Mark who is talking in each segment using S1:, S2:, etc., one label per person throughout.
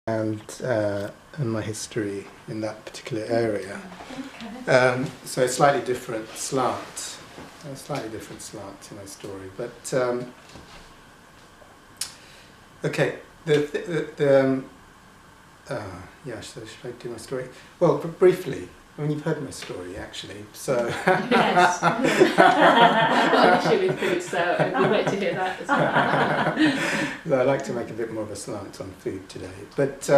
S1: and my history in that particular area. Okay. So a slightly different slant to my story. But okay, yeah. So should I do my story? Well, briefly. I mean, you've heard my story, actually, so...
S2: Yes. I've got an issue with food, so I'd like to hear that as well.
S1: So I'd like to make a bit more of a slant on food today. But,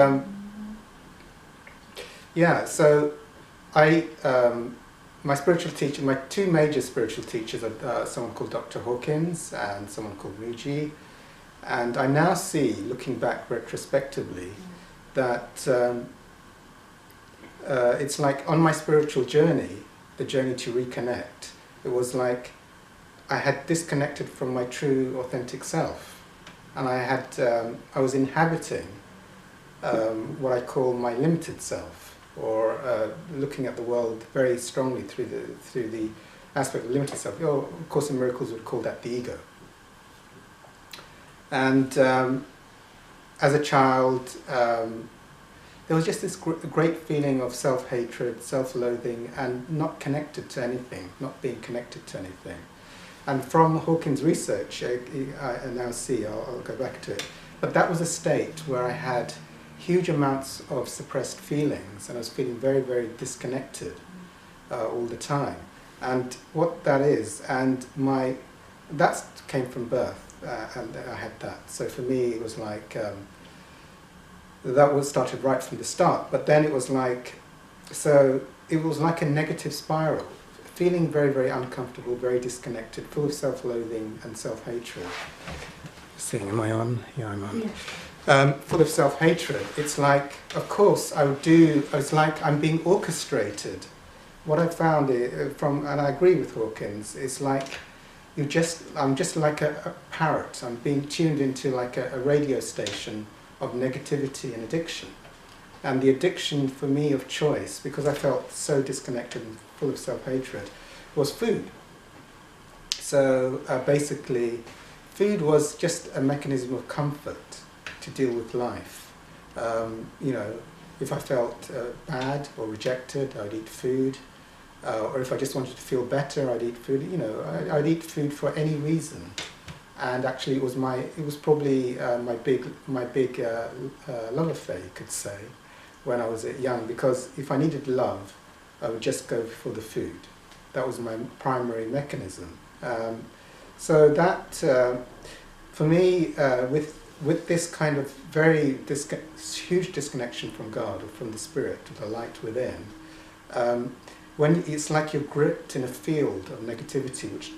S1: yeah, so my spiritual teacher, my two major spiritual teachers are someone called Dr Hawkins and someone called Muji. And I now see, looking back retrospectively, that... it's like on my spiritual journey, the journey to reconnect, it was like I had disconnected from my true, authentic self. And I was inhabiting what I call my limited self, or looking at the world very strongly through the aspect of limited self. Of course, in Miracles would call that the ego. And as a child, there was just this great feeling of self-hatred, self-loathing, and not connected to anything, not being connected to anything. And from Hawkins' research, I now see, I'll go back to it, but that was a state where I had huge amounts of suppressed feelings, and I was feeling very, very disconnected all the time. And what that is, and that came from birth, and I had that. So for me, it was like, that was started right from the start, but then it was like a negative spiral, feeling very, very uncomfortable, very disconnected, full of self-loathing and self-hatred. Seeing, am I on? Yeah, I'm on. Yeah. Full of self-hatred. It's like, of course, it's like I'm being orchestrated. What I found and I agree with Hawkins, it's like I'm just like a parrot. I'm being tuned into like a radio station of negativity and addiction. And the addiction for me of choice, because I felt so disconnected and full of self-hatred, was food. So basically, food was just a mechanism of comfort to deal with life. If I felt bad or rejected, I'd eat food. Or if I just wanted to feel better, I'd eat food. I'd eat food for any reason. And actually, it was probably my big love affair, you could say, when I was young. Because if I needed love, I would just go for the food. That was my primary mechanism. So that, for me, with this kind of very huge disconnection from God or from the Spirit, the light within. When it's like you're gripped in a field of negativity, which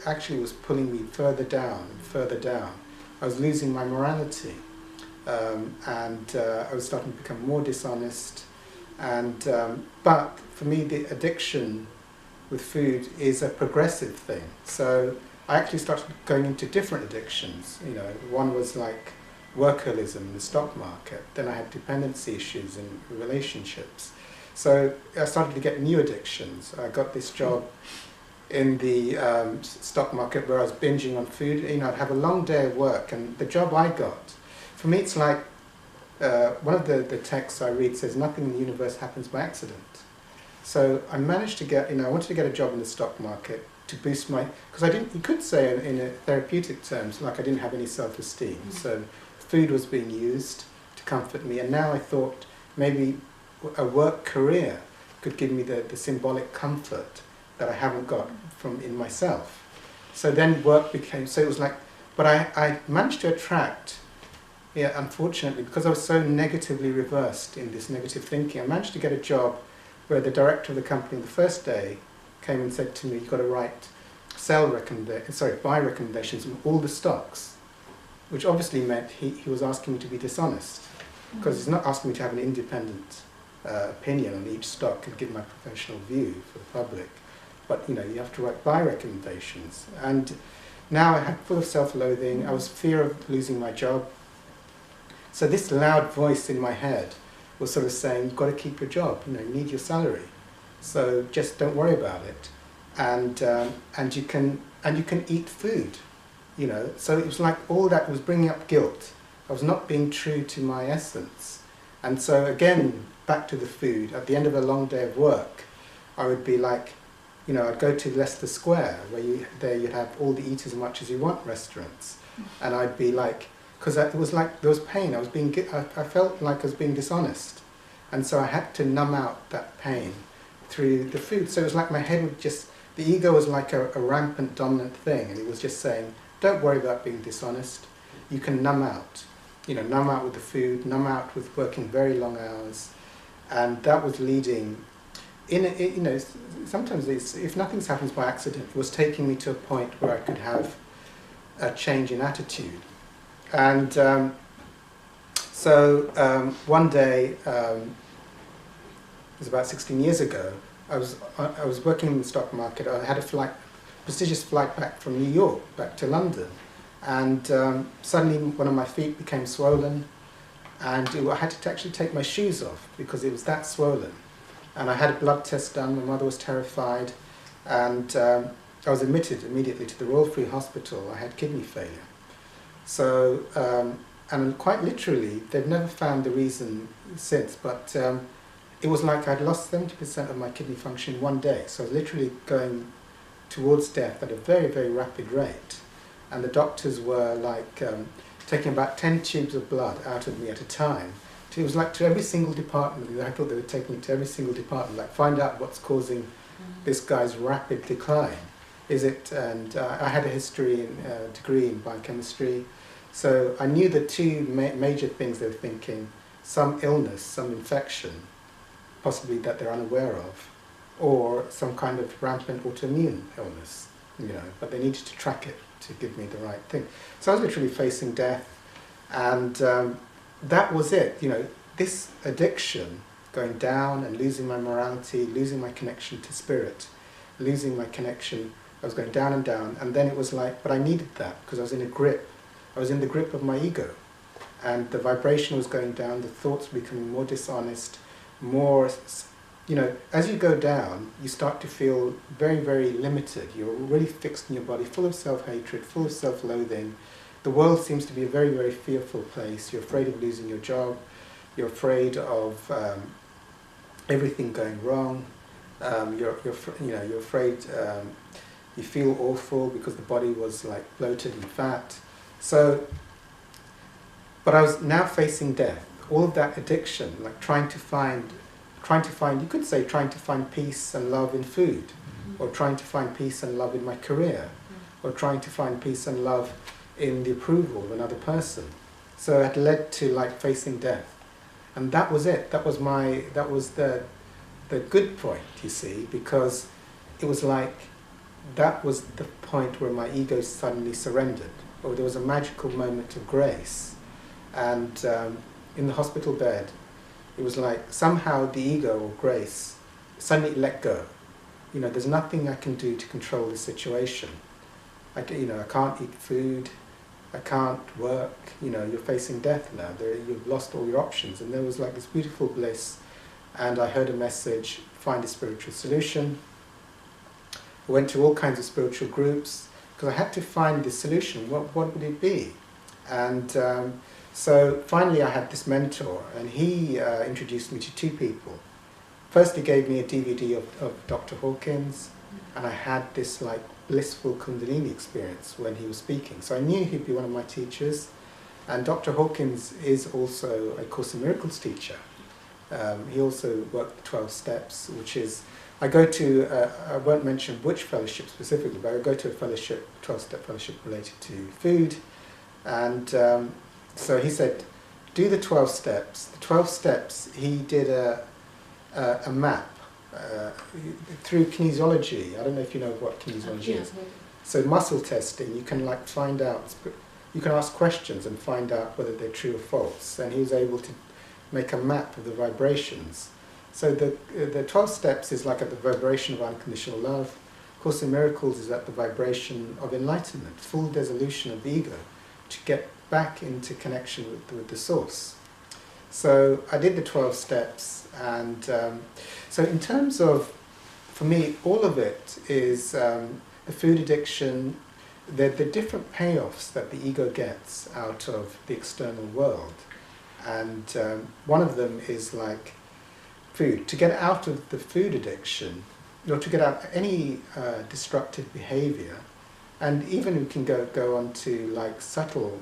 S1: actually was pulling me further down and further down. I was losing my morality, and I was starting to become more dishonest. But for me, the addiction with food is a progressive thing. So I actually started going into different addictions. One was like workaholism in the stock market. Then I had dependency issues in relationships. So I started to get new addictions. I got this job in the stock market where I was binging on food. I'd have a long day of work, and the job I got, for me it's like, one of the texts I read says, nothing in the universe happens by accident. So I managed to get, I wanted to get a job in the stock market to boost because you could say in a therapeutic terms, like I didn't have any self-esteem. So food was being used to comfort me, and now I thought maybe a work career could give me the symbolic comfort that I haven't got in myself. So then work became, so it was like, but I managed to attract, unfortunately, because I was so negatively reversed in this negative thinking, I managed to get a job where the director of the company the first day came and said to me, you've got to write buy recommendations on all the stocks, which obviously meant he was asking me to be dishonest, because he's not asking me to have an independent opinion on each stock and give my professional view for the public, but you have to write buy recommendations. And now I had full of self-loathing. I was fear of losing my job. So this loud voice in my head was sort of saying, you've got to keep your job. You need your salary, so just don't worry about it. And you can eat food. So it was like all that was bringing up guilt. I was not being true to my essence. And so again, back to the food, at the end of a long day of work, I would be like, you know, I'd go to Leicester Square, where you'd have all the eat as much as you want restaurants. And I'd be like, because it was like, there was pain, I felt like I was being dishonest. And so I had to numb out that pain through the food. So it was like my head would just, the ego was like a rampant dominant thing, and it was just saying, don't worry about being dishonest. You can numb out. You know, numb out with the food, numb out with working very long hours. And that was leading, you know, sometimes if nothing happens by accident, it was taking me to a point where I could have a change in attitude. And one day, it was about 16 years ago, I was working in the stock market. I had a prestigious flight back from New York, back to London. And suddenly one of my feet became swollen, and I had to actually take my shoes off because it was that swollen. And I had a blood test done. My mother was terrified, and I was admitted immediately to the Royal Free Hospital. I had kidney failure. So, and quite literally, they've never found the reason since, but it was like I'd lost 70% of my kidney function in one day. So I was literally going towards death at a very, very rapid rate. And the doctors were like taking about 10 tubes of blood out of me at a time. It was like to every single department. I thought they were taking me to every single department, like find out what's causing this guy's rapid decline. Is it? And I had a degree in biochemistry, so I knew the two major things they were thinking: some illness, some infection, possibly that they're unaware of, or some kind of rampant autoimmune illness. You know, but they needed to track it to give me the right thing. So I was literally facing death, and that was it. You know, this addiction, going down and losing my morality, losing my connection to spirit, losing my connection. I was going down and down, and then it was like, but I needed that because I was in a grip. I was in the grip of my ego, and the vibration was going down. The thoughts were becoming more dishonest, more. You know, as you go down, you start to feel very, very limited. You're really fixed in your body, full of self-hatred, full of self-loathing. The world seems to be a very, very fearful place. You're afraid of losing your job. You're afraid of everything going wrong. You're afraid. You feel awful because the body was like bloated and fat. So, but I was now facing death. All of that addiction, like trying to find, you could say trying to find peace and love in food, or trying to find peace and love in my career, or trying to find peace and love in the approval of another person. So it led to like facing death. And that was it. That was the good point, you see, because it was like, that was the point where my ego suddenly surrendered, or there was a magical moment of grace. And in the hospital bed, it was like somehow the ego or grace suddenly let go. You know, there's nothing I can do to control the situation. I can't eat food, I can't work, you know, you're facing death now, you've lost all your options. And there was like this beautiful bliss, and I heard a message, find a spiritual solution. I went to all kinds of spiritual groups, because I had to find the solution. What would it be? And so finally I had this mentor, and he introduced me to two people. First he gave me a DVD of Dr. Hawkins, and I had this like blissful Kundalini experience when he was speaking. So I knew he'd be one of my teachers. And Dr. Hawkins is also a Course in Miracles teacher. He also worked the 12 steps, which is, I go to, I won't mention which fellowship specifically, but I go to a fellowship, 12-step fellowship related to food. And so he said, do the 12 steps. The 12 steps, he did a map through kinesiology. I don't know if you know what kinesiology is. So muscle testing, you can like find out, you can ask questions and find out whether they're true or false. And he was able to make a map of the vibrations. So the 12 steps is like at the vibration of unconditional love. Course in Miracles is at the vibration of enlightenment, full dissolution of the ego, to get back into connection with the source. So I did the 12 steps, and so in terms of, for me, all of it is the food addiction, the different payoffs that the ego gets out of the external world. and one of them is like food. To get out of the food addiction, or to get out any destructive behaviour, and even we can go on to like subtle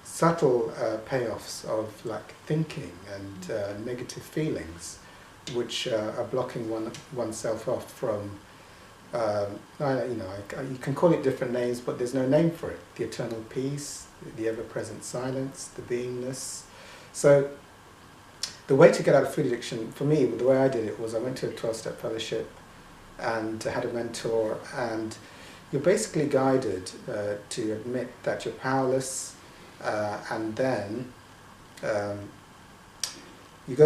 S1: payoffs of like thinking and negative feelings, which are blocking oneself off from. You can call it different names, but there's no name for it. The eternal peace, the ever-present silence, the beingness. So the way to get out of food addiction, for me, the way I did it was I went to a 12-step fellowship and had a mentor, and you're basically guided to admit that you're powerless, and then you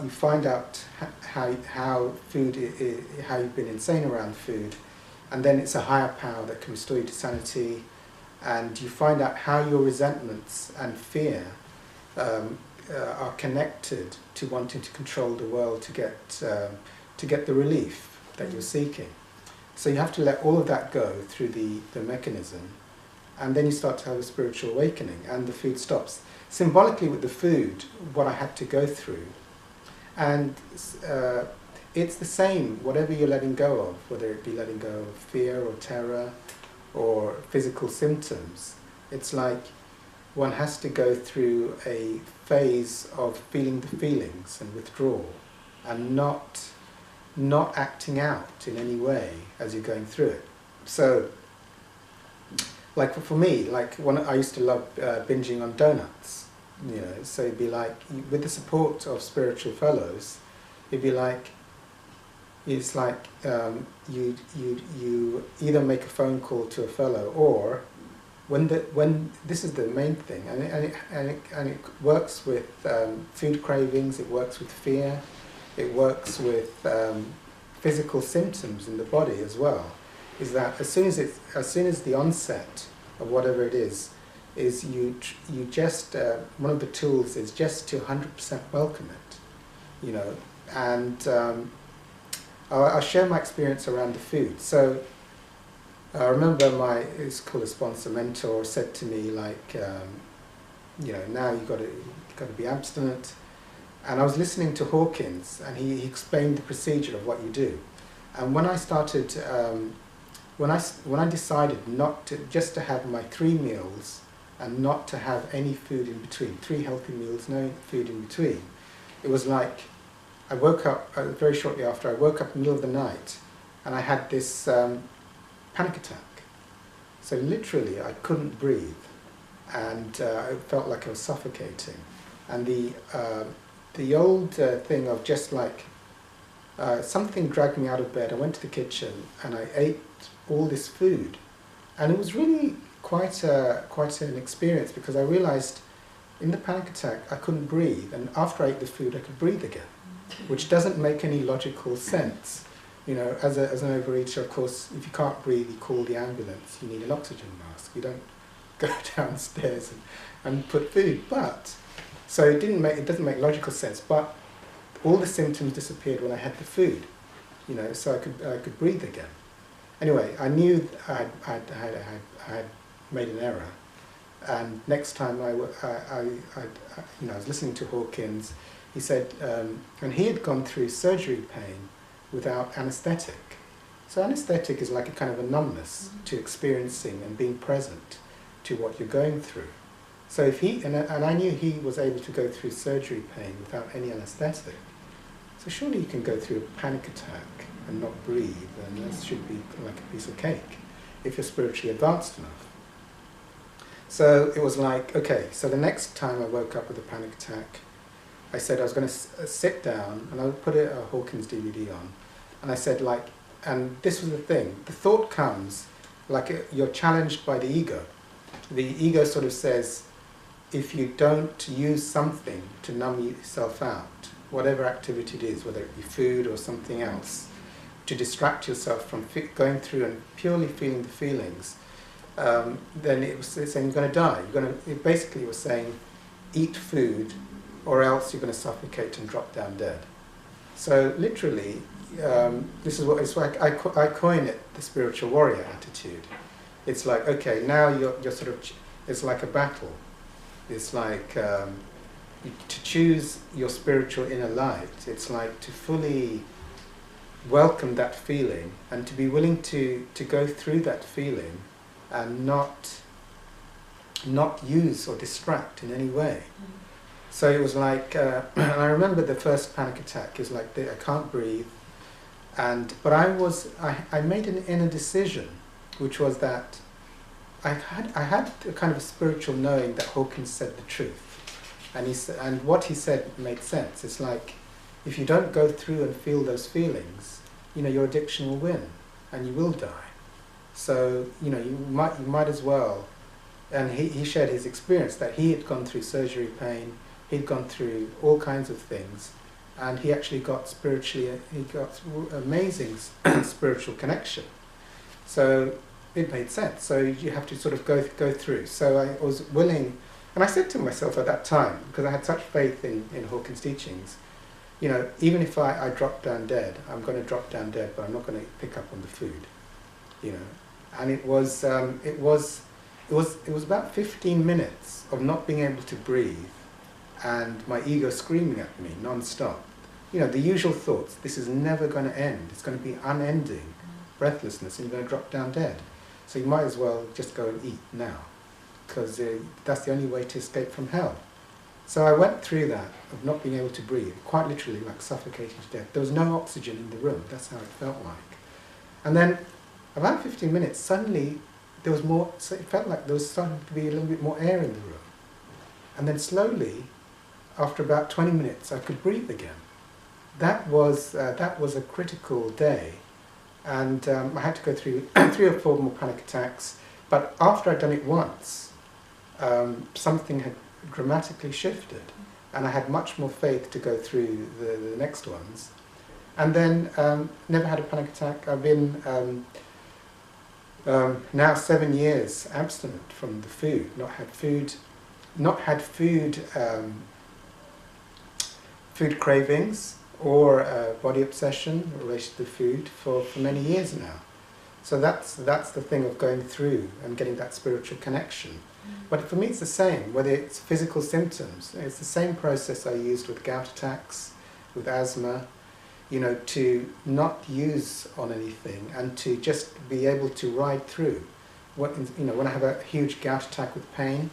S1: find out how you've been insane around food, and then it's a higher power that can restore you to sanity, and you find out how your resentments and fear are connected to wanting to control the world to get the relief that you're seeking. So you have to let all of that go through the mechanism, and then you start to have a spiritual awakening, and the food stops. Symbolically with the food, what I had to go through, and it's the same, whatever you're letting go of, whether it be letting go of fear or terror or physical symptoms, it's like one has to go through a phase of feeling the feelings and withdrawal, and not acting out in any way as you're going through it. So, like for me, like I used to love binging on donuts, so it'd be like, with the support of spiritual fellows, it'd be like, it's like you either make a phone call to a fellow, or when this is the main thing, and it works with food cravings, it works with fear, it works with physical symptoms in the body as well. Is that as soon as the onset of whatever it is you just one of the tools is just to 100% welcome it, and I'll share my experience around the food. So I remember it's called a sponsor mentor said to me, like, now you've got to be abstinent. And I was listening to Hawkins, and he explained the procedure of what you do. And when I started, when I decided not to, just to have my 3 meals and not to have any food in between, 3 healthy meals, no food in between, it was like I woke up very shortly after. I woke up in the middle of the night, and I had this panic attack. So literally, I couldn't breathe, and it felt like I was suffocating. And the old thing of just like something dragged me out of bed. I went to the kitchen and I ate all this food, and it was really quite an experience, because I realized in the panic attack I couldn't breathe, and after I ate the food I could breathe again, which doesn't make any logical sense. As an overeater, of course, if you can't breathe, you call the ambulance. You need an oxygen mask. You don't go downstairs and put food. So it doesn't make logical sense. But all the symptoms disappeared when I had the food. So I could breathe again. Anyway, I knew I had made an error. And next time I was listening to Hawkins. He said, and he had gone through surgery pain without anaesthetic. So anaesthetic is like a kind of a numbness to experiencing and being present to what you're going through. So if and I knew he was able to go through surgery pain without any anaesthetic. So surely you can go through a panic attack and not breathe, and that should be like a piece of cake if you're spiritually advanced enough. So it was like, okay, so the next time I woke up with a panic attack, I said I was going to sit down, and I would put a Hawkins DVD on, and I said, like, and this was the thing, the thought comes, like you're challenged by the ego. The ego sort of says, if you don't use something to numb yourself out, whatever activity it is, whether it be food or something else, to distract yourself from going through and purely feeling the feelings, then it's saying you're going to die. It basically was saying, eat food, or else you're going to suffocate and drop down dead. So literally, this is what it's like. I coin it the spiritual warrior attitude. It's like, okay, now you're sort of, it's like a battle. It's like to choose your spiritual inner light. It's like to fully welcome that feeling and to be willing to go through that feeling and not use or distract in any way. So it was like, and I remember the first panic attack. It was like I can't breathe, but I made an inner decision, which was that I had a kind of a spiritual knowing that Hawkins said the truth, and what he said made sense. It's like, if you don't go through and feel those feelings, your addiction will win, and you will die. So you might as well. And he shared his experience that he had gone through surgery pain, he'd gone through all kinds of things, and he actually got amazing spiritual connection. So it made sense. So you have to sort of go through. So I was willing, and I said to myself at that time, because I had such faith in Hawkins' teachings, even if I drop down dead, I'm going to drop down dead, but I'm not going to pick up on the food, And it was about 15 minutes of not being able to breathe, and my ego screaming at me non-stop. The usual thoughts: this is never going to end. It's going to be unending breathlessness, and you're going to drop down dead. So you might as well just go and eat now, because that's the only way to escape from hell. So I went through that of not being able to breathe, quite literally like suffocating to death. There was no oxygen in the room. That's how it felt like. And then about 15 minutes, suddenly there was more, so it felt like there was starting to be a little bit more air in the room. And then slowly, after about 20 minutes, I could breathe again. That was a critical day. And I had to go through 3 or 4 more panic attacks. But after I'd done it once, something had dramatically shifted. And I had much more faith to go through the next ones. And then never had a panic attack. I've been now 7 years abstinent from the food, not had food cravings or body obsession in relation to food for many years now. So that's the thing of going through and getting that spiritual connection. But for me it's the same, whether it's physical symptoms. It's the same process I used with gout attacks, with asthma, to not use on anything and to just be able to ride through. When I have a huge gout attack with pain,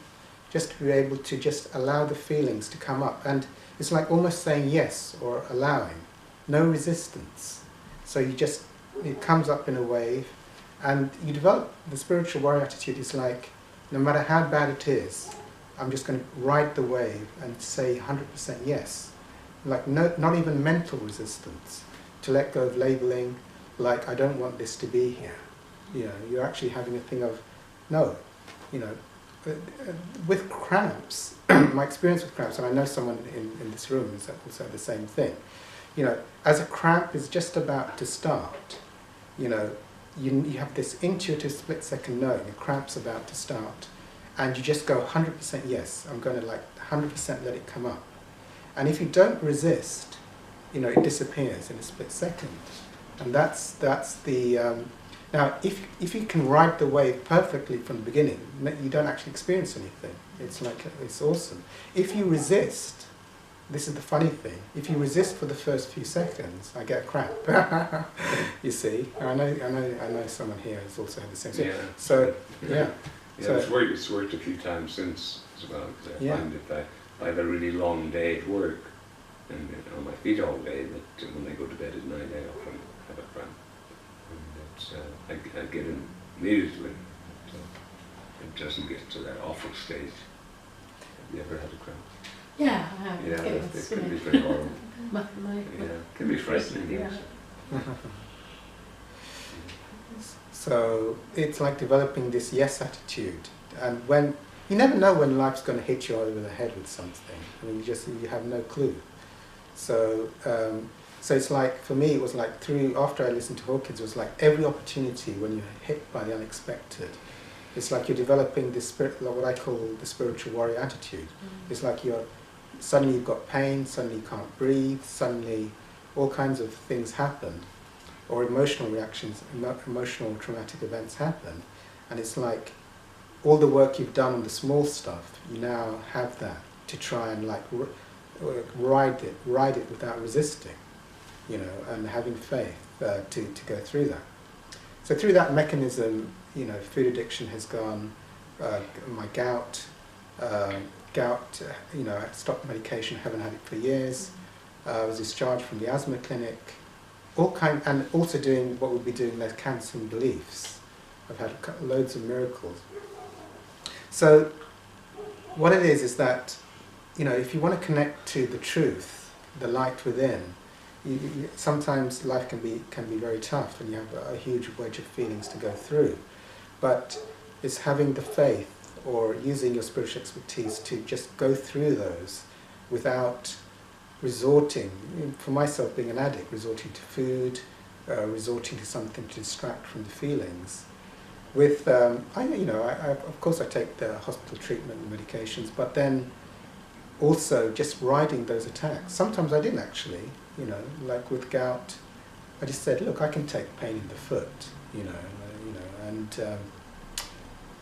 S1: just to be able to just allow the feelings to come up. And it's like almost saying yes or allowing, no resistance. So it comes up in a wave, and you develop the spiritual warrior attitude. Is like, no matter how bad it is, I'm just going to ride the wave and say 100% yes. Like not even mental resistance, to let go of labeling, like I don't want this to be here. You're actually having a thing of, no, with cramps, my experience with cramps, and I know someone in this room is also the same thing, as a cramp is just about to start, you have this intuitive split-second knowing, a cramp's about to start, and you just go 100% yes, I'm going to 100% let it come up. And if you don't resist, it disappears in a split second. And that's the... now, if you can ride the wave perfectly from the beginning, you don't actually experience anything. It's awesome. If you resist, this is the funny thing, if you resist for the first few seconds, I get a cramp. You see? I know someone here has also had the same thing.
S3: Yeah.
S1: So, yeah.
S3: Yeah,
S1: So,
S3: it's worked a few times since as well, because I find if I have a really long day at work and on my feet all day, that when I go to bed at night I often have a cramp. And I get in immediately, so it doesn't get to that awful stage. Have you ever had a cramp?
S2: Yeah, I have.
S3: Yeah,
S2: Okay,
S3: it can be very horrible.
S2: my
S3: Yeah, it can be frightening.
S2: Yeah.
S3: Yes.
S1: So it's like developing this yes attitude, and when you never know when life's going to hit you over the head with something. I mean, you have no clue. So so it's like, for me, it was like after I listened to Hawkins, it was like every opportunity when you're hit by the unexpected, it's like you're developing this what I call the spiritual warrior attitude. It's like suddenly you've got pain, suddenly you can't breathe, suddenly all kinds of things happen, or emotional reactions, emotional traumatic events happen, and it's like all the work you've done on the small stuff, you now have that to try and like ride it without resisting, you know, and having faith to go through that. So through that mechanism, you know, food addiction has gone, my gout, you know, I stopped medication, haven't had it for years. I was discharged from the asthma clinic, and also doing what we'll be doing, their counselling beliefs. I've had loads of miracles. So what it is that, you know, if you want to connect to the truth, the light within, sometimes life can be very tough, and you have a huge wedge of feelings to go through. But it's having the faith or using your spiritual expertise to just go through those without resorting, for myself being an addict, resorting to food, resorting to something to distract from the feelings. With, of course I take the hospital treatment and medications, but then also just riding those attacks. Sometimes I didn't actually, you know, like with gout, I just said, look, I can take pain in the foot,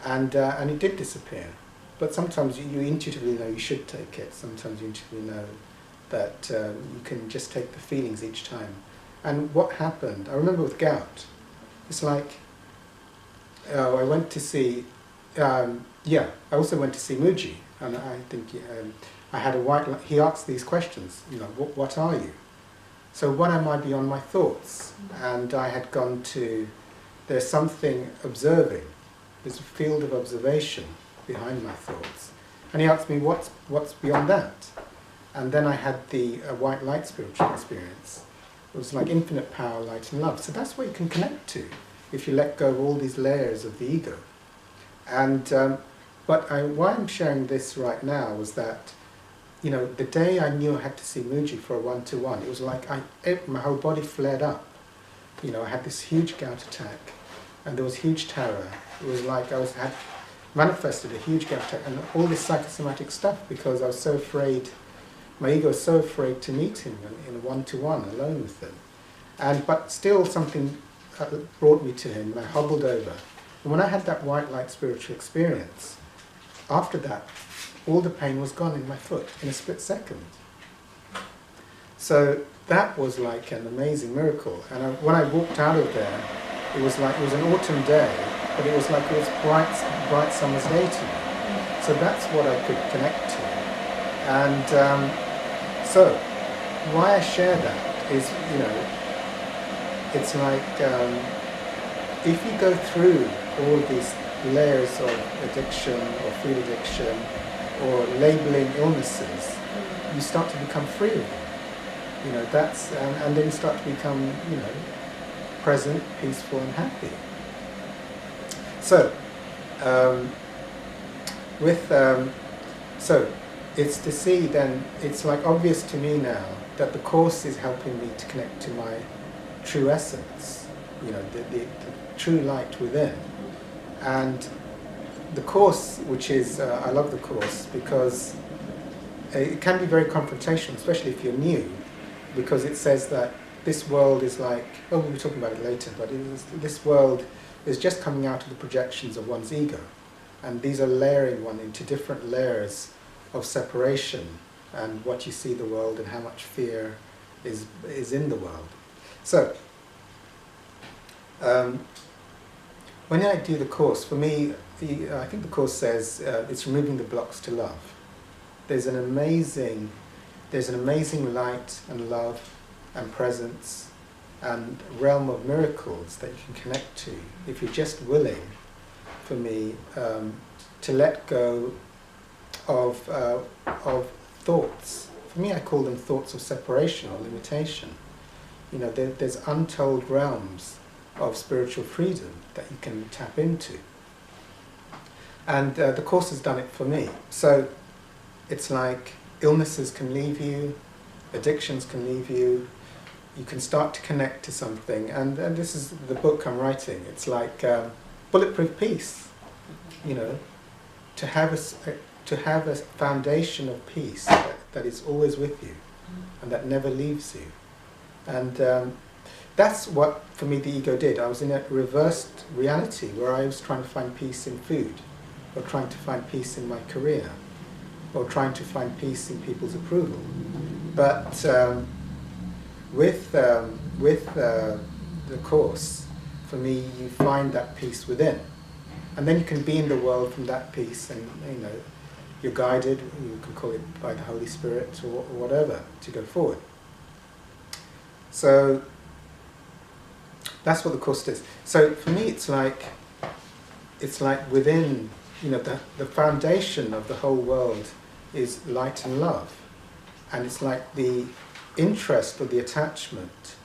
S1: and it did disappear. But sometimes you intuitively know you should take it. Sometimes you intuitively know that you can just take the feelings each time. And what happened, I remember with gout, it's like, I went to see, I also went to see Muji, and I think I had a white, he asked these questions, you know, what are you? So what am I beyond my thoughts? And I had gone to, there's something observing, there's a field of observation behind my thoughts. And he asked me, what's beyond that? And then I had the white light spiritual experience. It was like infinite power, light and love. So that's what you can connect to if you let go of all these layers of the ego. And why I'm sharing this right now was that, you know, the day I knew I had to see Muji for a one-to-one, it was like my whole body flared up. You know, I had this huge gout attack, and there was huge terror. It was like I had manifested a huge gout attack and all this psychosomatic stuff because I was so afraid, my ego was so afraid to meet him in a one-to-one, alone with him. But still something brought me to him, and I hobbled over. And when I had that white light spiritual experience, after that, all the pain was gone in my foot in a split second. So that was like an amazing miracle. And when I walked out of there, it was an autumn day, but it was like it was bright summer's day to me. So that's what I could connect to. And so why I share that is, you know, it's like if you go through all these layers of addiction or food addiction or labeling illnesses, you start to become free of them. You know, that's and then you start to become, you know, present, peaceful, and happy. So, so it's to see then. It's like obvious to me now that the Course is helping me to connect to my true essence, you know, the true light within. And the Course, which is, I love the Course because it can be very confrontational, especially if you're new, because it says that this world is like, oh, we'll be talking about it later, but this world is just coming out of the projections of one's ego. And these are layering one into different layers of separation and what you see the world and how much fear is in the world. So, when I do the Course, for me, I think the Course says it's removing the blocks to love. There's an amazing light and love and presence and realm of miracles that you can connect to if you're just willing, for me, to let go of thoughts. For me, I call them thoughts of separation or limitation. You know, there's untold realms of spiritual freedom that you can tap into. And the Course has done it for me. So it's like illnesses can leave you, addictions can leave you, you can start to connect to something. And this is the book I'm writing. It's like bulletproof peace, you know, to have a foundation of peace that is always with you and that never leaves you. And that's what, for me, the ego did. I was in a reversed reality where I was trying to find peace in food. or trying to find peace in my career, or trying to find peace in people's approval. But with the Course, for me, you find that peace within. And then you can be in the world from that peace, and you're guided, you can call it by the Holy Spirit or whatever, to go forward. So that's what the Course is. So for me, it's like within, the foundation of the whole world is light and love. And it's like the interest or the attachment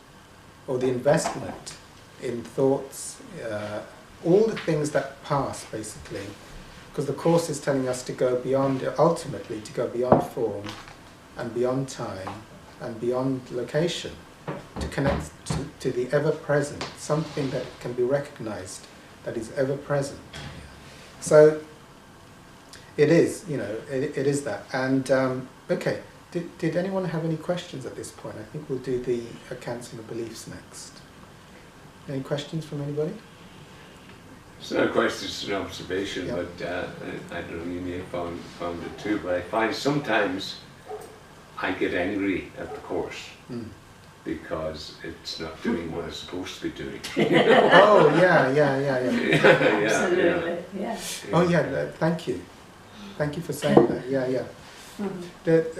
S1: or the investment in thoughts, all the things that pass, basically. Because the Course is telling us to go beyond, ultimately, to go beyond form and beyond time and beyond location, to connect to the ever-present, something that can be recognized, that is ever-present. So it is, it is that. And, okay, did anyone have any questions at this point? I think we'll do the cancelling of beliefs next. Any questions from anybody?
S3: It's not a question, it's an observation,
S1: Yep.
S3: but I don't know, you may have found it too, but I find sometimes I get angry at the Course because it's not doing what it's supposed to be doing.
S1: Oh, yeah.
S2: Absolutely, yeah.
S1: Oh, yeah, thank you. Thank you for saying that, yeah.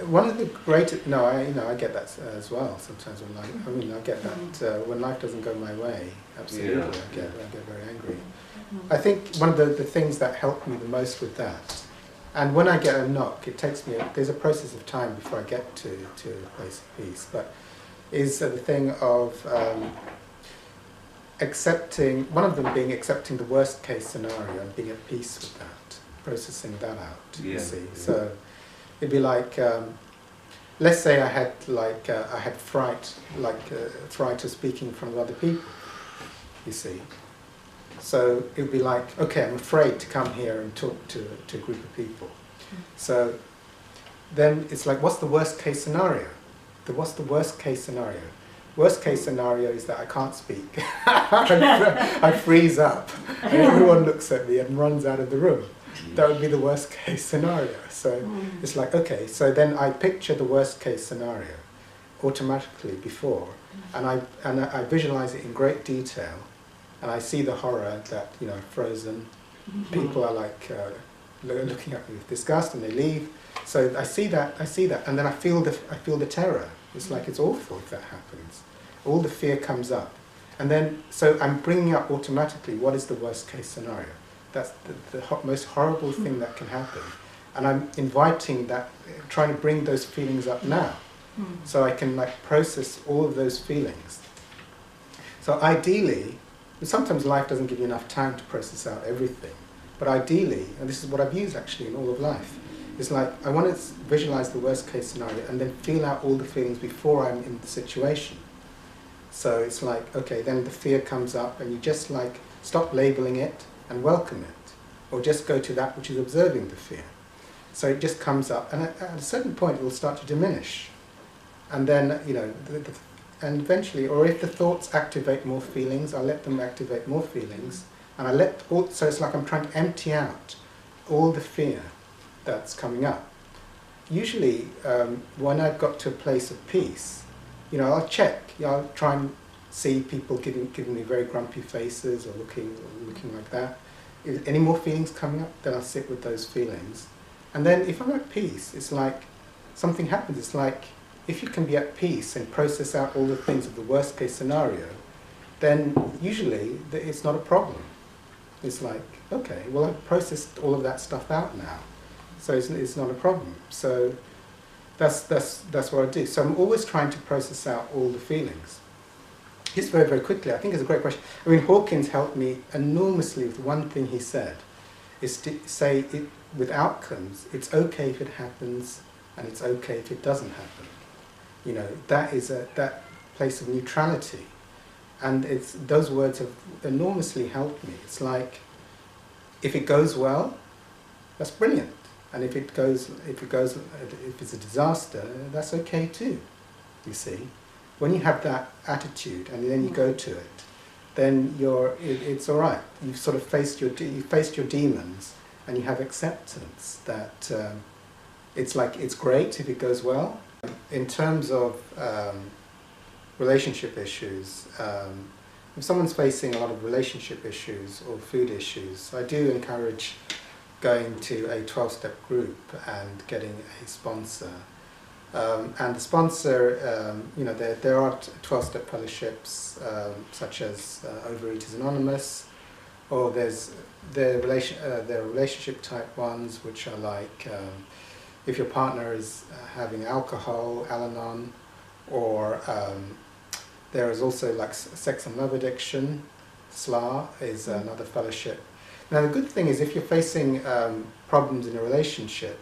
S1: One of the greatest, I get that as well sometimes when life, I get that when life doesn't go my way, absolutely,
S3: Yeah.
S1: I get very angry. I think one of the things that helped me the most with that, and when I get a knock, it takes me, there's a process of time before I get to a place of peace, but is the thing of accepting, one of them being accepting the worst case scenario and being at peace with that, processing that out, you see. So it'd be like, let's say I had fright, fright of speaking in front of other people, you see. So it would be like, okay, I'm afraid to come here and talk to a group of people. So then it's like, what's the worst case scenario? What's the worst case scenario? Worst case scenario is that I can't speak. I freeze up, and everyone looks at me and runs out of the room. That would be the worst case scenario. So it's like, okay, so then I picture the worst case scenario automatically before, and I visualize it in great detail, and I see the horror that, frozen. People are like looking at me with disgust, and they leave. So I see that, and then I feel the terror. It's like it's awful if that happens. All the fear comes up, and then so I'm bringing up automatically what is the worst case scenario. That's the most horrible thing that can happen, and I'm inviting that, trying to bring those feelings up now, so I can process all of those feelings. So ideally, sometimes life doesn't give you enough time to process out everything, but ideally, and this is what I've used actually in all of life, it's like I want to visualize the worst case scenario and then feel out all the feelings before I'm in the situation. So it's like, okay, then the fear comes up and you just stop labeling it and welcome it, or just go to that which is observing the fear. So it just comes up, and at a certain point it will start to diminish, and then and eventually, or if the thoughts activate more feelings, I let them activate more feelings, and so it's like I'm trying to empty out all the fear that's coming up. Usually, when I've got to a place of peace, I'll check. I'll try and see people giving me very grumpy faces or looking like that. If any more feelings coming up, then I'll sit with those feelings. And then if I'm at peace, it's like something happens. It's like if you can be at peace and process out all the things of the worst case scenario, then usually it's not a problem. It's like, okay, well I've processed all of that stuff out now, so it's not a problem. So that's what I do. So I'm always trying to process out all the feelings. Just very, very quickly, I think it's a great question. Hawkins helped me enormously with one thing he said, is to say with outcomes, it's okay if it happens and it's okay if it doesn't happen. That is that place of neutrality. And those words have enormously helped me. It's like, if it goes well, that's brilliant. And if it's a disaster, that's okay too, you see. When you have that attitude and then you go to it, then it's all right. You've sort of faced your demons, and you have acceptance that it's like, it's great if it goes well. In terms of relationship issues, if someone's facing a lot of relationship issues or food issues, I do encourage going to a 12-step group and getting a sponsor. And the sponsor, you know, there are 12-step fellowships such as Overeaters Anonymous, or there's there are relationship type ones, which are like if your partner is having alcohol, Al-Anon, or there is also like sex and love addiction, SLA is another fellowship. Now the good thing is if you're facing problems in a relationship,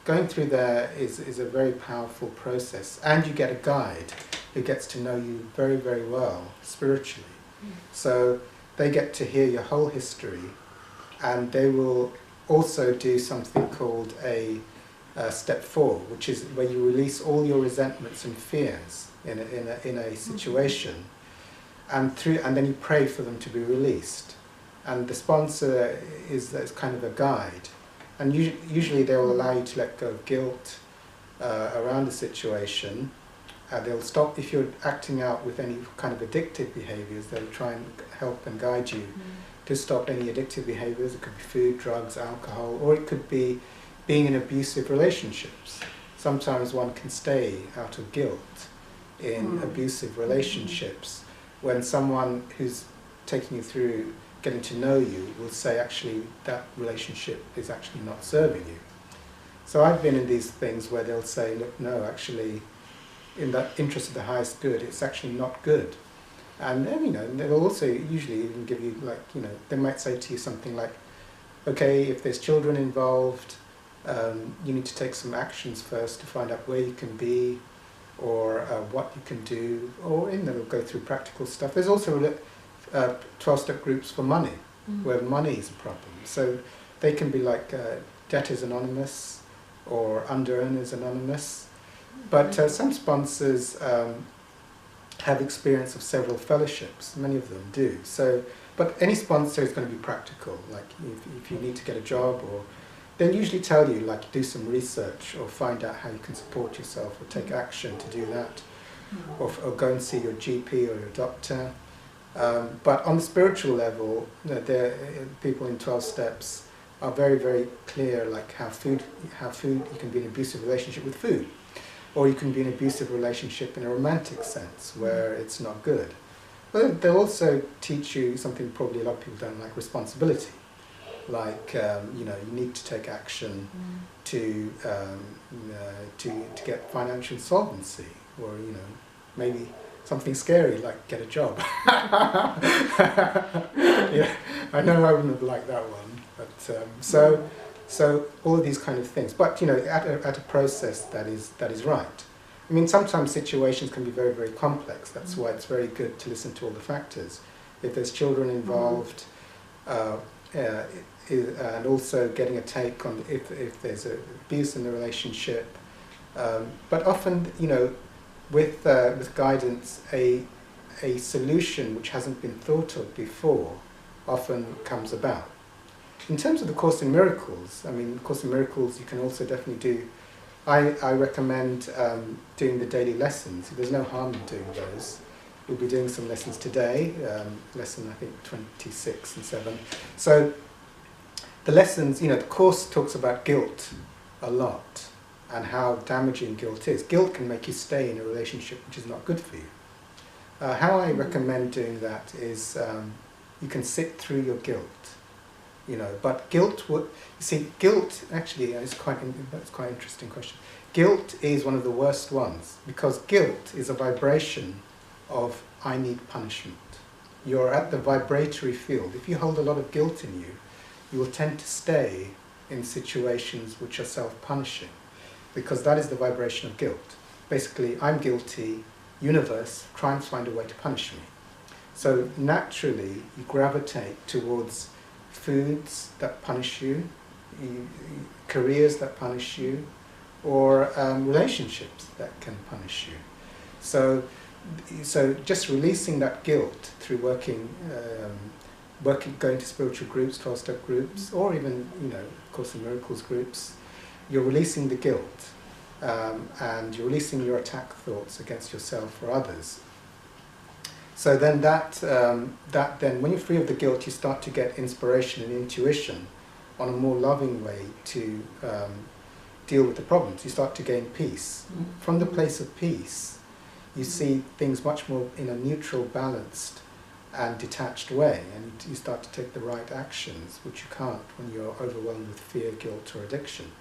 S1: going through there is a very powerful process, and you get a guide who gets to know you very, very well spiritually. So they get to hear your whole history, and they will also do something called a step 4, which is where you release all your resentments and fears in a situation, and then you pray for them to be released. And the sponsor is kind of a guide, and usually they will allow you to let go of guilt around the situation. They'll stop if you're acting out with any kind of addictive behaviours. They'll try and help and guide you to stop any addictive behaviours. It could be food, drugs, alcohol, or it could be being in abusive relationships. Sometimes one can stay out of guilt in abusive relationships when someone who's taking you through getting to know you will say, actually, that relationship is actually not serving you. So I've been in these things where they'll say, look, no, actually, in the interest of the highest good, it's actually not good. And then, you know, they'll also usually even give you, like, you know, they might say to you something like, okay, if there's children involved, you need to take some actions first to find out where you can be, or what you can do, or they'll go through practical stuff. There's also 12-step groups for money, where money is a problem. So they can be like Debtors Anonymous or Under Earners Anonymous. But some sponsors have experience of several fellowships. Many of them do. So, but any sponsor is going to be practical. Like if you need to get a job, or they'll usually tell you, like, do some research or find out how you can support yourself, or take action to do that, or go and see your GP or your doctor. But on the spiritual level, people in 12 steps are very, very clear, like how food, you can be in an abusive relationship with food, or you can be in an abusive relationship in a romantic sense, where it's not good. But they'll also teach you something probably a lot of people don't like, responsibility. Like, you know, you need to take action to get financial solvency, or, you know, maybe something scary like get a job. Yeah, I know I wouldn't have liked that one, but so all of these kind of things. But, you know, at a process that is right. I mean, sometimes situations can be very, very complex. That's why it's very good to listen to all the factors. If there's children involved, and also getting a take on if there's abuse in the relationship. But often, you know, with guidance, a solution which hasn't been thought of before often comes about. In terms of the Course in Miracles, I mean, Course in Miracles you can also definitely do. I recommend doing the daily lessons. There's no harm in doing those. We'll be doing some lessons today, lesson I think 26 and 7. So the lessons, you know, the Course talks about guilt a lot, and how damaging guilt is. Guilt can make you stay in a relationship which is not good for you. How I recommend doing that is you can sit through your guilt, you know, but guilt would, you see, guilt actually is quite an interesting question. Guilt is one of the worst ones, because guilt is a vibration of I need punishment. You're at the vibratory field. If you hold a lot of guilt in you, you will tend to stay in situations which are self-punishing, because that is the vibration of guilt. Basically, I'm guilty, universe, try and find a way to punish me. So naturally, you gravitate towards foods that punish you, careers that punish you, or relationships that can punish you. So just releasing that guilt through working going to spiritual groups, 12-step groups, or even, Course in Miracles groups, you're releasing the guilt, and you're releasing your attack thoughts against yourself or others. So then then when you're free of the guilt, you start to get inspiration and intuition on a more loving way to deal with the problems. You start to gain peace. From the place of peace, you see things much more in a neutral, balanced and detached way, and you start to take the right actions, which you can't when you're overwhelmed with fear, guilt or addiction.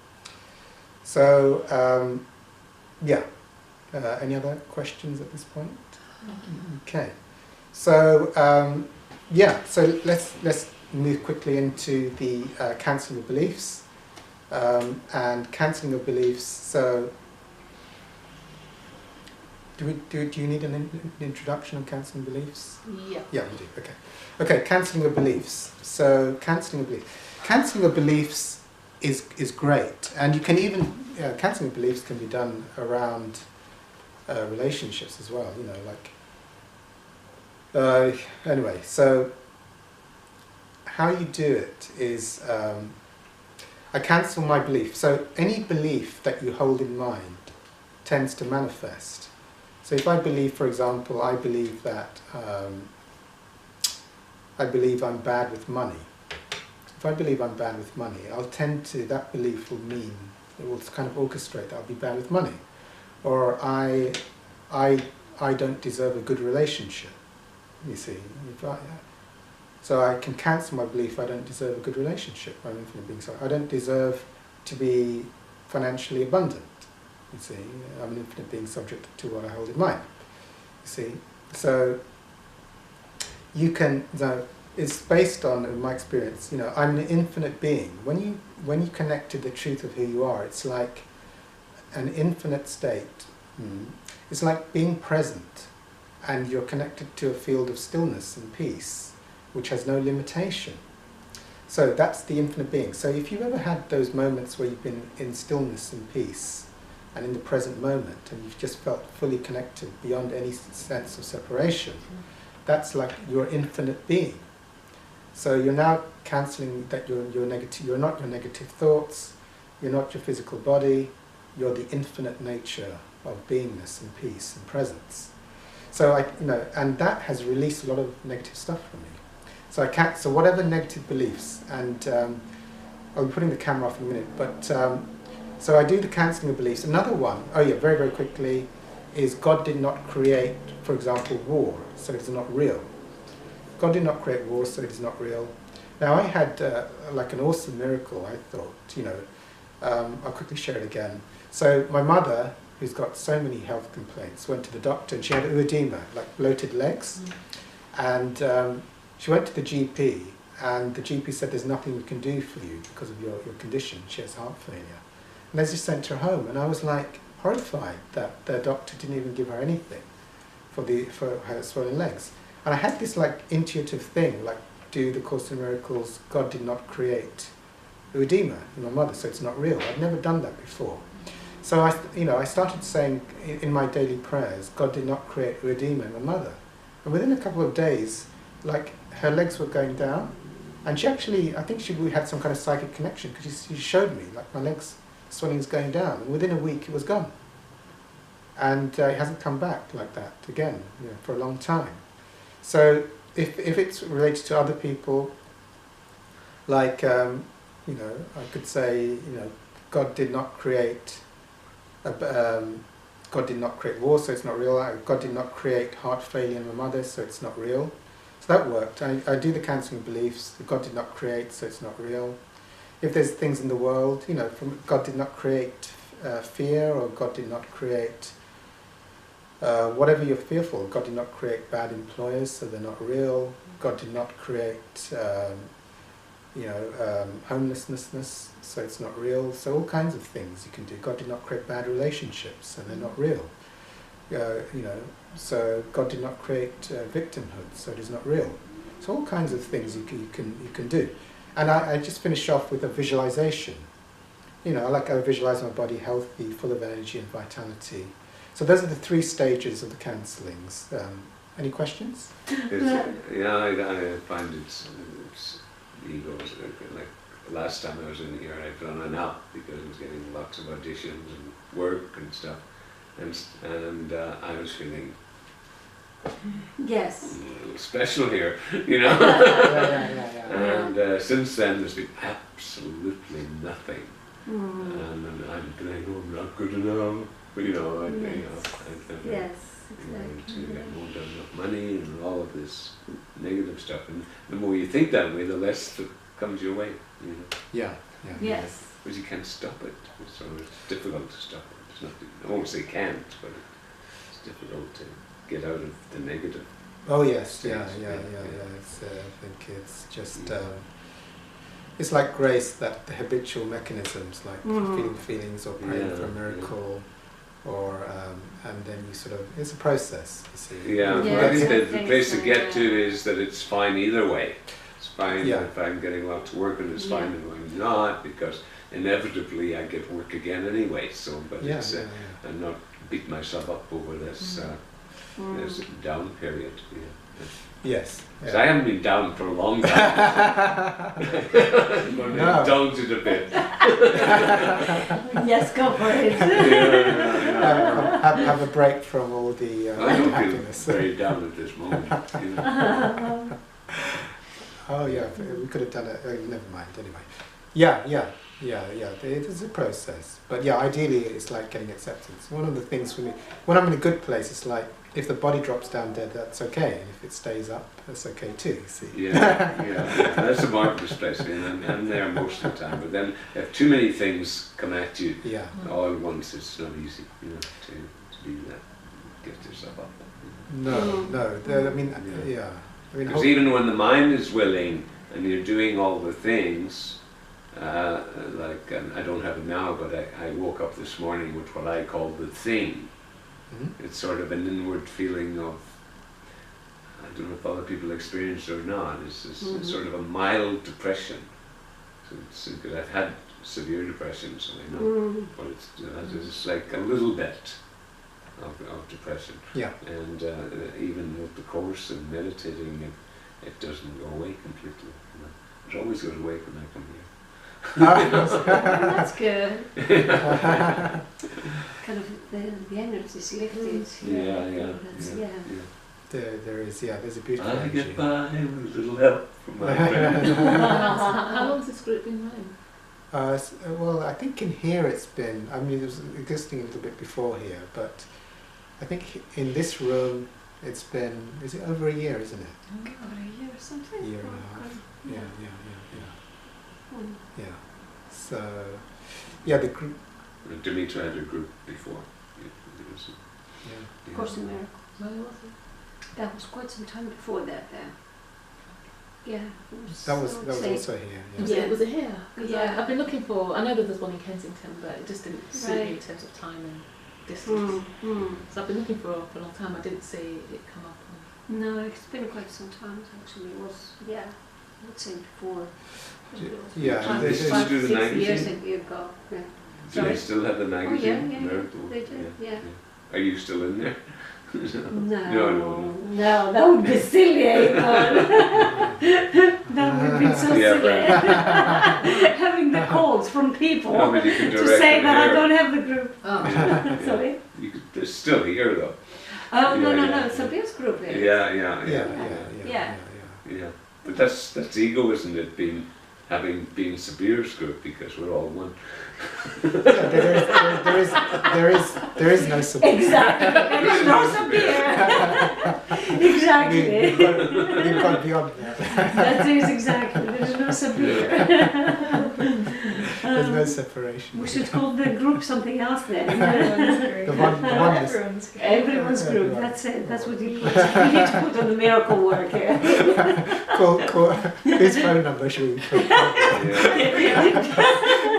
S1: So, any other questions at this point? Okay. So, so let's move quickly into the cancelling of beliefs. And cancelling of beliefs, so do you need an introduction on cancelling beliefs?
S2: Yeah.
S1: Yeah, we do. Okay. Okay, cancelling of beliefs. So cancelling of beliefs. Cancelling of beliefs is great, and you can even cancelling of beliefs can be done around relationships as well. Anyway, so how you do it is I cancel my belief. So any belief that you hold in mind tends to manifest. So if I believe, for example, I believe that I'm bad with money. If I believe I'm bad with money, that belief will mean, it will kind of orchestrate that I'll be bad with money. Or I don't deserve a good relationship, you see. So I can cancel my belief I don't deserve a good relationship. I'm infinite being. So I don't deserve to be financially abundant. You see, I'm an infinite being subject to what I hold in mind. You see, so you can. It's based on, in my experience, I'm an infinite being. When you connect to the truth of who you are, it's like an infinite state. It's like being present, and you're connected to a field of stillness and peace, which has no limitation. So that's the infinite being. So if you've ever had those moments where you've been in stillness and peace, and in the present moment, and you've just felt fully connected beyond any sense of separation, that's like your infinite being. So you're now cancelling that you're negative. You're not your negative thoughts. You're not your physical body. You're the infinite nature of beingness and peace and presence. So and that has released a lot of negative stuff from me. So so whatever negative beliefs, and I'll be putting the camera off in a minute, but so I do the cancelling of beliefs. Another one, very, very quickly, is God did not create, for example, war, so it is not real. God did not create war, so it is not real. Now I had like an awesome miracle, I thought, I'll quickly share it again. So my mother, who's got so many health complaints, went to the doctor and she had edema, like bloated legs. And she went to the GP, and the GP said there's nothing we can do for you because of your condition. She has heart failure. And they just sent her home, and I was like horrified that the doctor didn't even give her anything for her swollen legs. And I had this like intuitive thing, like do the Course in Miracles, God did not create edema in my mother, so it's not real. I'd never done that before. So I started saying in my daily prayers, God did not create edema in my mother. And within a couple of days, like her legs were going down, and she actually, I think we had some kind of psychic connection, because she showed me like my legs swelling is going down, and within a week it was gone. And it hasn't come back like that again, for a long time. So if it's related to other people, like I could say, God did not create God did not create war, so it's not real. God did not create heart failure in my mother, so it's not real. So that worked. I do the cancelling of beliefs. God did not create, so it's not real. If there's things in the world, from God did not create fear, or God did not create whatever you're fearful. God did not create bad employers, so they're not real. God did not create homelessness, so it's not real. So all kinds of things you can do. God did not create bad relationships, so they're not real. So God did not create victimhood, so it is not real. So all kinds of things you can do. And I just finish off with a visualization. I visualize my body healthy, full of energy and vitality. So those are the 3 stages of the cancellings. Any questions?
S3: Yeah, I find it's ego. Like last time I was in here, I put on an app because I was getting lots of auditions and work and stuff, and I was feeling
S4: Yes.
S3: a little special here, you know. And since then, there's been absolutely nothing, and I'm going, oh, I'm not good enough. But you know, I never.
S4: Yes. Exactly.
S3: To get more than enough money and all of this negative stuff, and the more you think that way, the less it comes your way. You know.
S1: Yeah.
S4: Yes.
S3: Because you can't stop it, so it's difficult to stop it. It's not, I won't say can't, but it's difficult to get out of the negative.
S1: Oh yes,
S3: stage.
S1: yeah. It's, I think it's just it's like grace, that the habitual mechanisms, like feeling feelings or praying for a miracle. Or and then you sort of, it's a process, you see.
S3: Yeah, well, I think the place to get to is that it's fine either way. It's fine if I'm getting lots of work, and it's fine if I'm not, because inevitably I get work again anyway. So, but it's I'm not beat myself up over this this down period.
S1: Yes.
S3: So I haven't been down for a long time. I'm going to indulge it a bit.
S4: Yes, go for it.
S1: Have a break from all the
S3: I don't
S1: happiness.
S3: feel very down at this moment. You know.
S1: Oh yeah, we could have done it. Never mind. Anyway, yeah. It is a process, but yeah, ideally it's like getting acceptance. One of the things for me, when I'm in a good place, it's like if the body drops down dead, that's okay, and if it stays up, that's okay too. You see?
S3: Yeah. That's a marvelous place, and I'm there most of the time. But then if too many things come at you all at once, it's not easy, you know, to be that, get yourself up.
S1: No. I mean,
S3: Because even when the mind is willing and you're doing all the things, like I don't have it now, but I woke up this morning with what I call the thing. It's sort of an inward feeling of, I don't know if other people experience it or not, it's sort of a mild depression. So because I've had severe depression, so I know, but it's like a little bit of depression.
S1: Yeah.
S3: And even with the course and meditating, it doesn't go away completely. You know? It always goes away when I come here.
S4: That's good. Kind of the energy is lifted.
S1: There is, there's a beautiful
S3: I
S1: energy.
S3: get by with a little help from my friends.
S2: How long has this group been running?
S1: Well, I think in here it's been, I mean, it was existing a little bit before here, but I think in this room it's been, is it over a year, isn't it?
S4: Over a year or something?
S1: A year and a half. Yeah. So, the group.
S3: Dimitri had a group before.
S4: Of course, in America.
S2: Where was it?
S4: That was quite some time before that.
S1: That was also here.
S2: Was it here? Because I've been looking for. I know that there's one in Kensington, but it just didn't suit me in terms of time and distance. So I've been looking for a long time. I didn't see it come up.
S4: No, it's been quite some time actually. It was I would say before.
S3: They still do the
S4: 6
S3: magazine?
S4: years ago. Yeah.
S3: Do they still have the magazine?
S4: Oh, they do. Yeah.
S3: Are you still in there?
S4: No, that would be silly, Avon. That would be so silly. Having the calls from people to say that I don't have the group.
S2: Oh.
S4: Sorry?
S3: They're still here though.
S4: Oh, no, Sabbir's group is.
S3: Yeah. But that's ego, isn't it? Having been Sabbir's group, because we're all one.
S1: There is no Sabbir.
S4: Exactly. There is no Sabbir. Exactly.
S1: We've gone beyond that.
S4: That is exactly. There is no Sabbir.
S1: There's no separation.
S4: We should call the group something else then. Everyone's group. That's it. That's what you put. You need to put on the miracle work here.
S1: Call. Whose phone number should we put?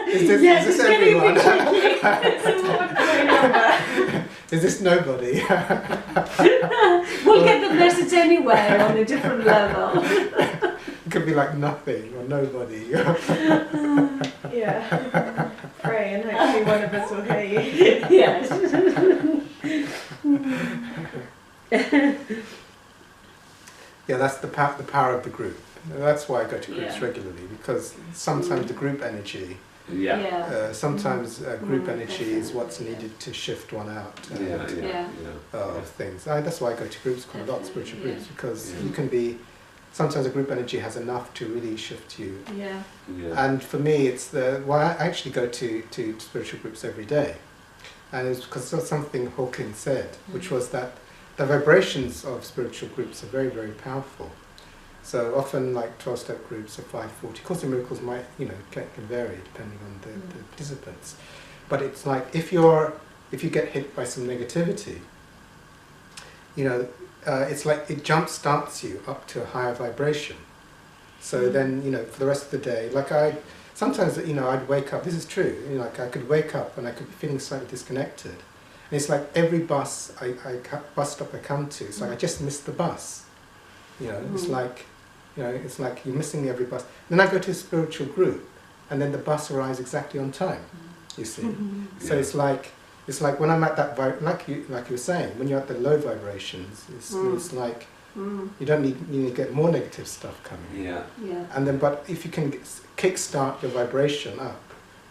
S1: Is this everyone? Is this nobody?
S4: We'll get the message anyway on a different level.
S1: It could be like nothing or nobody.
S5: Pray and hopefully one of us will hear you.
S4: Yes.
S1: Yeah, that's the power of the group. That's why I go to groups regularly, because sometimes the group energy, sometimes group energy is what's needed to shift one out of things. That's why I go to groups quite a lot, spiritual groups, because you can be, sometimes a group energy has enough to really shift you. And for me, it's why I actually go to spiritual groups every day. And it's because of something Hawkins said, which was that the vibrations of spiritual groups are very, very powerful. So often, like 12-step groups or 540, Course in Miracles might, can vary depending on the participants. But it's like if you get hit by some negativity, it's like it jump starts you up to a higher vibration. So then, for the rest of the day, like sometimes, I'd wake up. This is true. Like I could wake up and I could be feeling slightly disconnected. And it's like every bus stop I come to, it's like I just missed the bus. It's like, it's like you're missing every bus. Then I go to a spiritual group, and then the bus arrives exactly on time. You see. So it's like when I'm at that like you were saying, when you're at the low vibrations, it's like you don't need to get more negative stuff coming. And then, but if you can kickstart your vibration up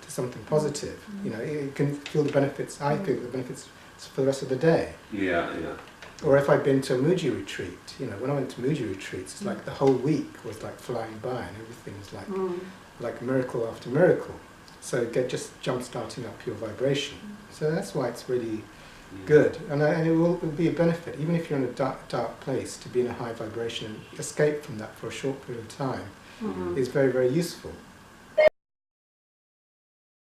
S1: to something positive, you can feel the benefits. I feel the benefits for the rest of the day. Or if I've been to a Muji retreat, when I went to Muji retreats, it's like the whole week was like flying by, and everything was like miracle after miracle. So just jump starting up your vibration. So that's why it's really good, and it will be a benefit, even if you're in a dark place, to be in a high vibration and escape from that for a short period of time is very, very useful.